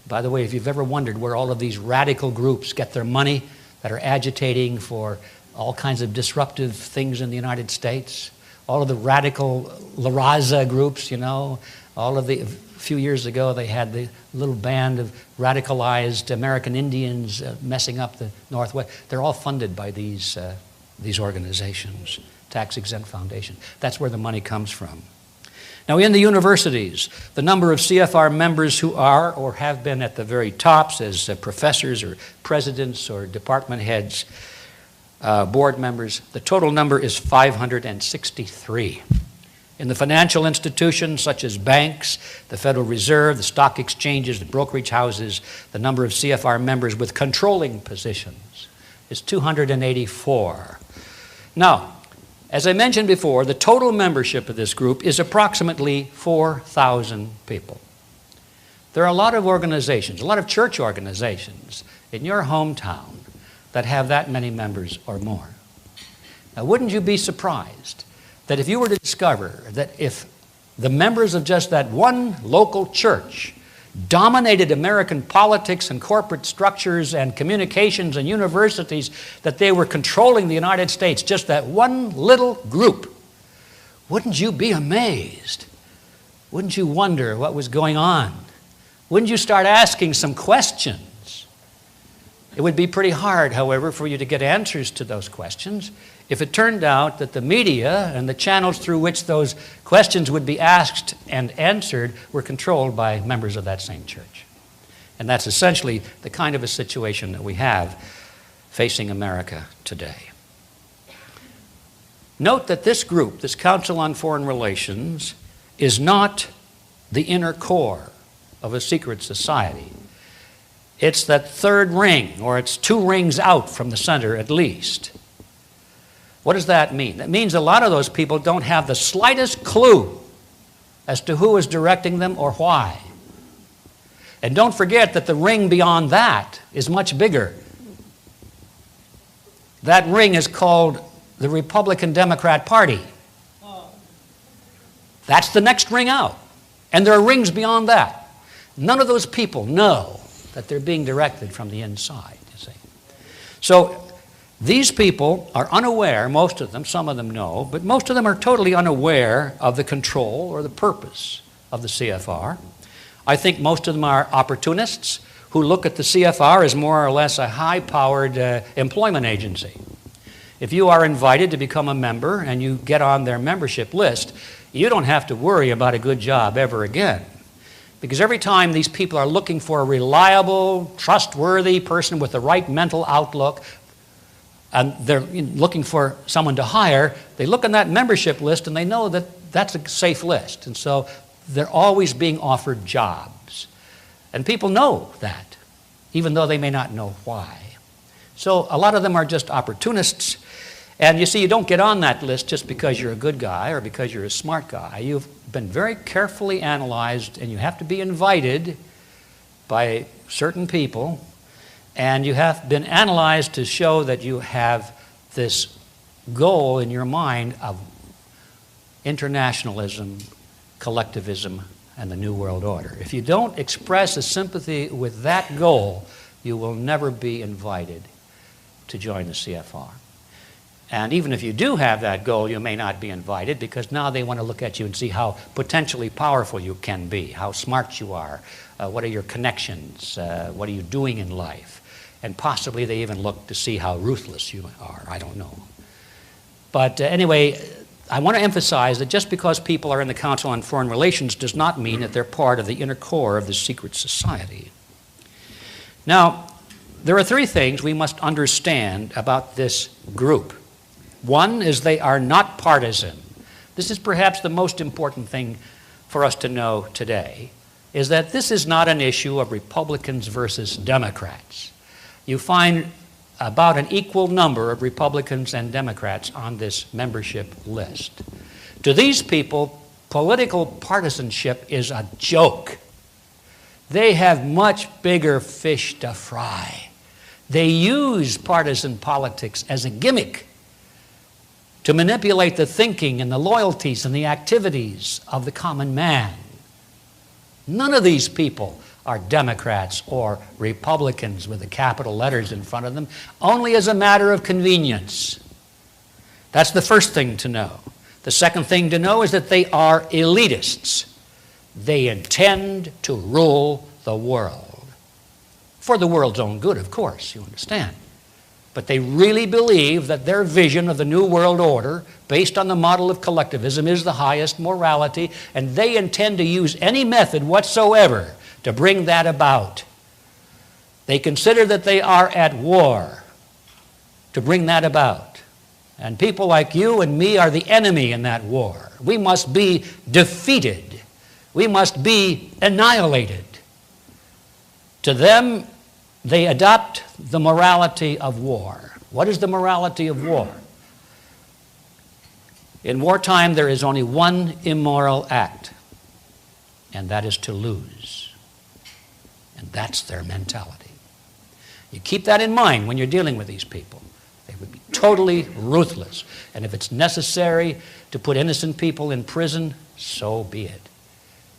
By the way, if you've ever wondered where all of these radical groups get their money that are agitating for all kinds of disruptive things in the United States, all of the radical La Raza groups, you know, a few years ago they had the little band of radicalized American Indians messing up the Northwest. They're all funded by these organizations, tax-exempt foundations. That's where the money comes from. Now, in the universities, the number of CFR members who are or have been at the very tops as professors or presidents or department heads, board members, the total number is 563. In the financial institutions such as banks, the Federal Reserve, the stock exchanges, the brokerage houses, the number of CFR members with controlling positions is 284. Now, as I mentioned before, the total membership of this group is approximately 4,000 people. There are a lot of organizations, a lot of church organizations in your hometown that have that many members or more. Now, wouldn't you be surprised that if you were to discover that if the members of just that one local church dominated American politics and corporate structures and communications and universities, that they were controlling the United States, just that one little group, wouldn't you be amazed? Wouldn't you wonder what was going on? Wouldn't you start asking some questions? It would be pretty hard, however, for you to get answers to those questions if it turned out that the media and the channels through which those questions would be asked and answered were controlled by members of that same church. And that's essentially the kind of a situation that we have facing America today. Note that this group, this Council on Foreign Relations, is not the inner core of a secret society. It's that third ring, or it's 2 rings out from the center at least. What does that mean? That means a lot of those people don't have the slightest clue as to who is directing them or why. And don't forget that the ring beyond that is much bigger. That ring is called the Republican Democrat Party. That's the next ring out. And there are rings beyond that. None of those people know that they're being directed from the inside, you see. So these people are unaware, most of them, some of them know, but most of them are totally unaware of the control or the purpose of the CFR. I think most of them are opportunists who look at the CFR as more or less a high-powered employment agency. If you are invited to become a member and you get on their membership list, you don't have to worry about a good job ever again. Because every time these people are looking for a reliable, trustworthy person with the right mental outlook, and they're looking for someone to hire, they look on that membership list and they know that that's a safe list. And so they're always being offered jobs. And people know that, even though they may not know why. So a lot of them are just opportunists. And you see, you don't get on that list just because you're a good guy or because you're a smart guy. You've been very carefully analyzed, and you have to be invited by certain people, and you have been analyzed to show that you have this goal in your mind of internationalism, collectivism, and the New World Order. If you don't express a sympathy with that goal, you will never be invited to join the CFR. And even if you do have that goal, you may not be invited because now they want to look at you and see how potentially powerful you can be, how smart you are, what are your connections, what are you doing in life. And possibly they even look to see how ruthless you are. I don't know. But anyway, I want to emphasize that just because people are in the Council on Foreign Relations does not mean that they're part of the inner core of the secret society. Now, there are 3 things we must understand about this group. One is they are not partisan. This is perhaps the most important thing for us to know today, is that this is not an issue of Republicans versus Democrats. You find about an equal number of Republicans and Democrats on this membership list. To these people, political partisanship is a joke. They have much bigger fish to fry. They use partisan politics as a gimmick to manipulate the thinking and the loyalties and the activities of the common man. None of these people are Democrats or Republicans with the capital letters in front of them, only as a matter of convenience. That's the first thing to know. The second thing to know is that they are elitists. They intend to rule the world. For the world's own good, of course, you understand. But they really believe that their vision of the New World Order, based on the model of collectivism, is the highest morality, and they intend to use any method whatsoever to bring that about. They consider that they are at war to bring that about. And people like you and me are the enemy in that war. We must be defeated. We must be annihilated. To them, they adopt the morality of war. What is the morality of war? In wartime, there is only one immoral act, and that is to lose. And that's their mentality. You keep that in mind when you're dealing with these people. They would be totally ruthless. And if it's necessary to put innocent people in prison, so be it.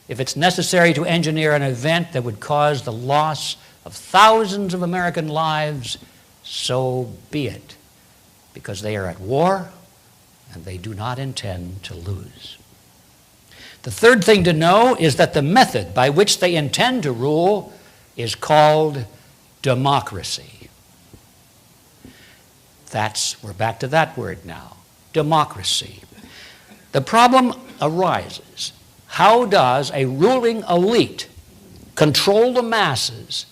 If it's necessary to engineer an event that would cause the loss of thousands of American lives, so be it. Because they are at war and they do not intend to lose. The third thing to know is that the method by which they intend to rule is called democracy. We're back to that word now, democracy. The problem arises. How does a ruling elite control the masses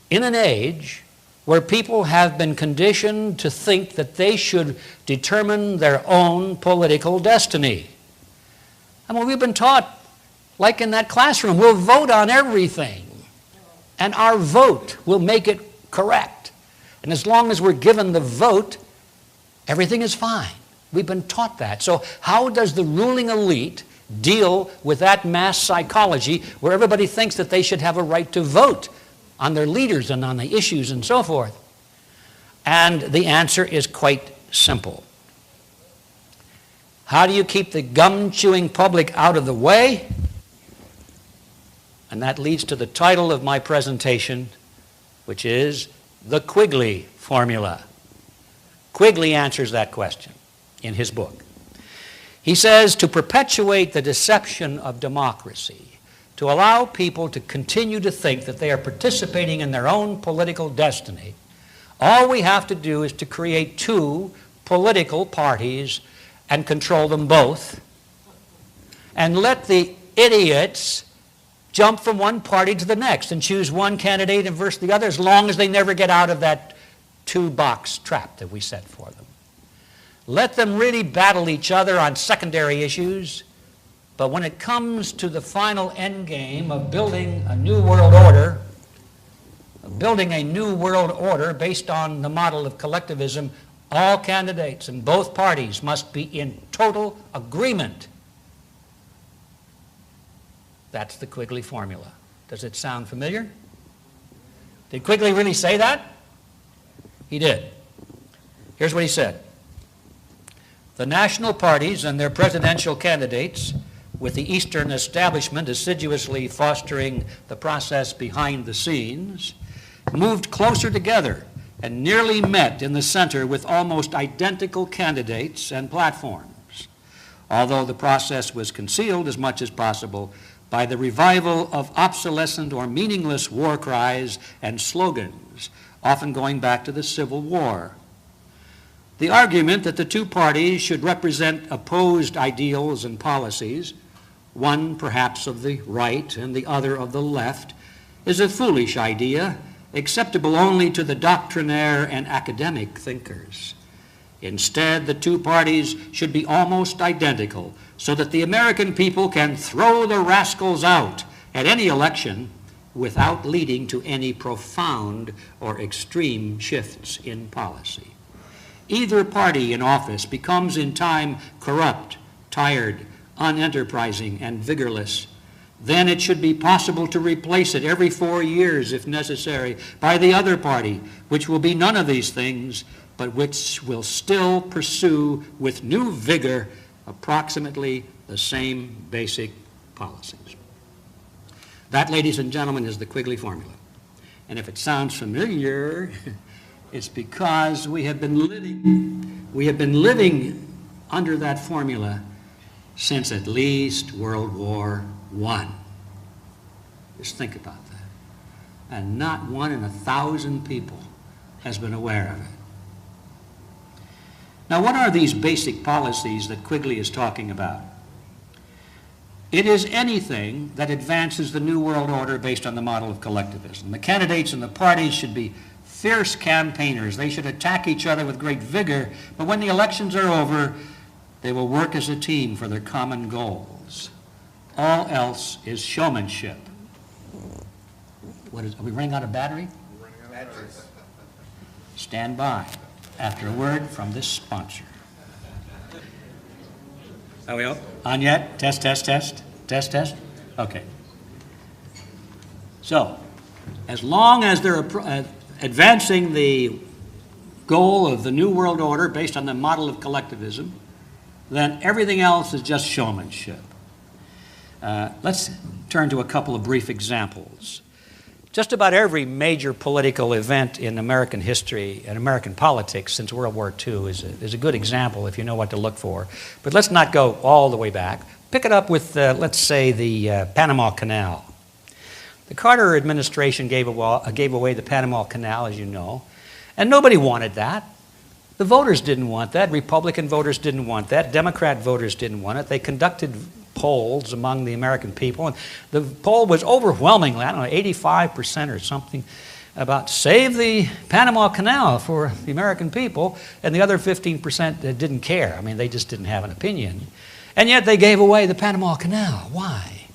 in an age where people have been conditioned to think that they should determine their own political destiny? I mean, we've been taught, like in that classroom, we'll vote on everything, and our vote will make it correct. And as long as we're given the vote, everything is fine. We've been taught that. So how does the ruling elite deal with that mass psychology where everybody thinks that they should have a right to vote on their leaders and on the issues and so forth? And the answer is quite simple. How do you keep the gum-chewing public out of the way? And that leads to the title of my presentation, which is the Quigley Formula. Quigley answers that question in his book. He says, to perpetuate the deception of democracy, to allow people to continue to think that they are participating in their own political destiny, all we have to do is to create two political parties and control them both, and let the idiots jump from one party to the next and choose one candidate and versus the other, as long as they never get out of that two-box trap that we set for them. Let them really battle each other on secondary issues, but when it comes to the final end game of building a new world order, based on the model of collectivism, all candidates in both parties must be in total agreement. That's the Quigley formula. Does it sound familiar? Did Quigley really say that? He did. Here's what he said. The national parties and their presidential candidates, with the Eastern establishment assiduously fostering the process behind the scenes, moved closer together and nearly met in the center with almost identical candidates and platforms, although the process was concealed as much as possible by the revival of obsolescent or meaningless war cries and slogans, often going back to the Civil War. The argument that the two parties should represent opposed ideals and policies, one perhaps of the right and the other of the left, is a foolish idea, acceptable only to the doctrinaire and academic thinkers. Instead, the two parties should be almost identical, so that the American people can throw the rascals out at any election without leading to any profound or extreme shifts in policy. Either party in office becomes in time corrupt, tired, unenterprising, and vigorless. Then it should be possible to replace it every 4 years, if necessary, by the other party, which will be none of these things, but which will still pursue with new vigor approximately the same basic policies. That, ladies and gentlemen, is the Quigley formula. And if it sounds familiar, it's because we have been living under that formula since at least World War I. Just think about that. And not 1 in 1,000 people has been aware of it. Now, what are these basic policies that Quigley is talking about? It is anything that advances the New World Order based on the model of collectivism. The candidates and the parties should be fierce campaigners. They should attack each other with great vigor, but when the elections are over, they will work as a team for their common goals. All else is showmanship. Are we running out of battery? We're running out of batteries. Stand by after a word from this sponsor. Are we on yet? Test, test, test. Test, test. Okay. So, as long as they're advancing the goal of the New World Order based on the model of collectivism, then everything else is just showmanship. Let's turn to a couple of brief examples. Just about every major political event in American history and American politics since World War II is a good example if you know what to look for. But let's not go all the way back. Pick it up with, let's say, the Panama Canal. The Carter administration gave away the Panama Canal, as you know, and nobody wanted that. The voters didn't want that. Republican voters didn't want that. Democrat voters didn't want it. They conducted polls among the American people, and the poll was overwhelmingly, I don't know, 85% or something, about save the Panama Canal for the American people, and the other 15% didn't care. I mean, they just didn't have an opinion. And yet they gave away the Panama Canal. Why?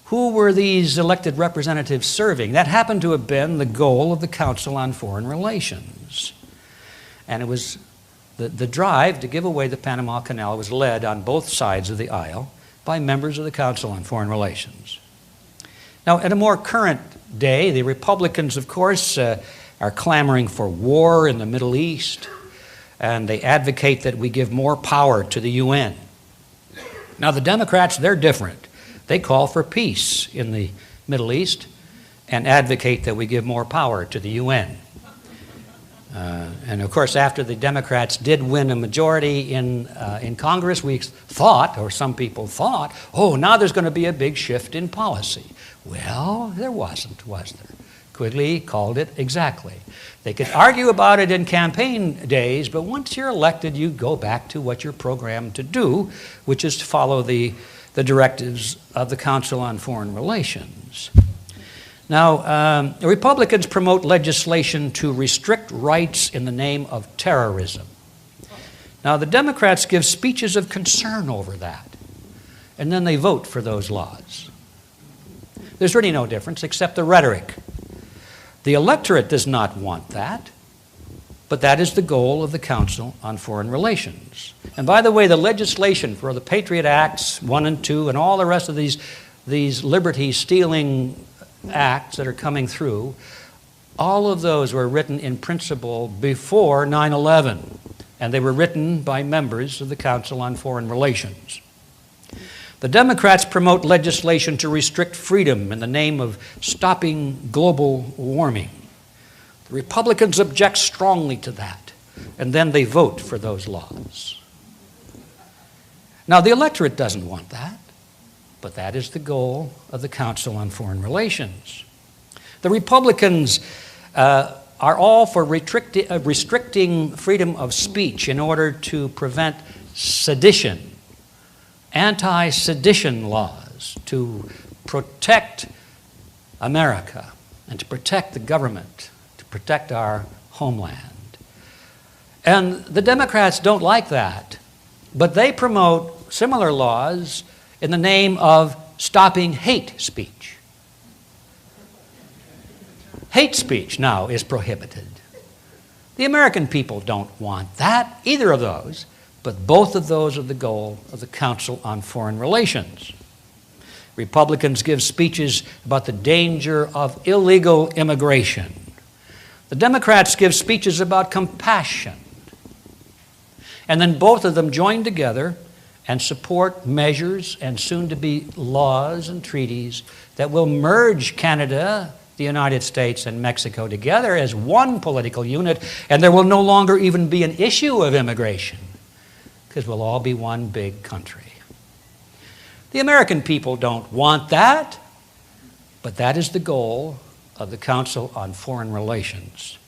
Who were these elected representatives serving? That happened to have been the goal of the Council on Foreign Relations. And it was the drive to give away the Panama Canal was led on both sides of the aisle by members of the Council on Foreign Relations. Now, at a more current day, the Republicans, of course, are clamoring for war in the Middle East, and they advocate that we give more power to the UN. Now, the Democrats, they're different. They call for peace in the Middle East and advocate that we give more power to the UN. And of course, after the Democrats did win a majority in Congress, we thought, or some people thought, oh, now there's going to be a big shift in policy. Well, there wasn't, was there? Quigley called it exactly. They could argue about it in campaign days, but once you're elected, you go back to what you're programmed to do, which is to follow the directives of the Council on Foreign Relations. Now, the Republicans promote legislation to restrict rights in the name of terrorism. Now, the Democrats give speeches of concern over that, and then they vote for those laws. There's really no difference except the rhetoric. The electorate does not want that, but that is the goal of the Council on Foreign Relations. And by the way, the legislation for the Patriot Acts 1 and 2 and all the rest of these liberty-stealing acts that are coming through, all of those were written in principle before 9/11, and they were written by members of the Council on Foreign Relations. The Democrats promote legislation to restrict freedom in the name of stopping global warming. The Republicans object strongly to that, and then they vote for those laws. Now, the electorate doesn't want that, but that is the goal of the Council on Foreign Relations. The Republicans are all for restricting freedom of speech in order to prevent sedition, anti-sedition laws to protect America and to protect the government, to protect our homeland. And the Democrats don't like that, but they promote similar laws in the name of stopping hate speech. Hate speech now is prohibited. The American people don't want that, either of those, but both of those are the goal of the Council on Foreign Relations. Republicans give speeches about the danger of illegal immigration. The Democrats give speeches about compassion. And then both of them join together and support measures and soon-to-be laws and treaties that will merge Canada, the United States, and Mexico together as one political unit, and there will no longer even be an issue of immigration, because we'll all be one big country. The American people don't want that, but that is the goal of the Council on Foreign Relations.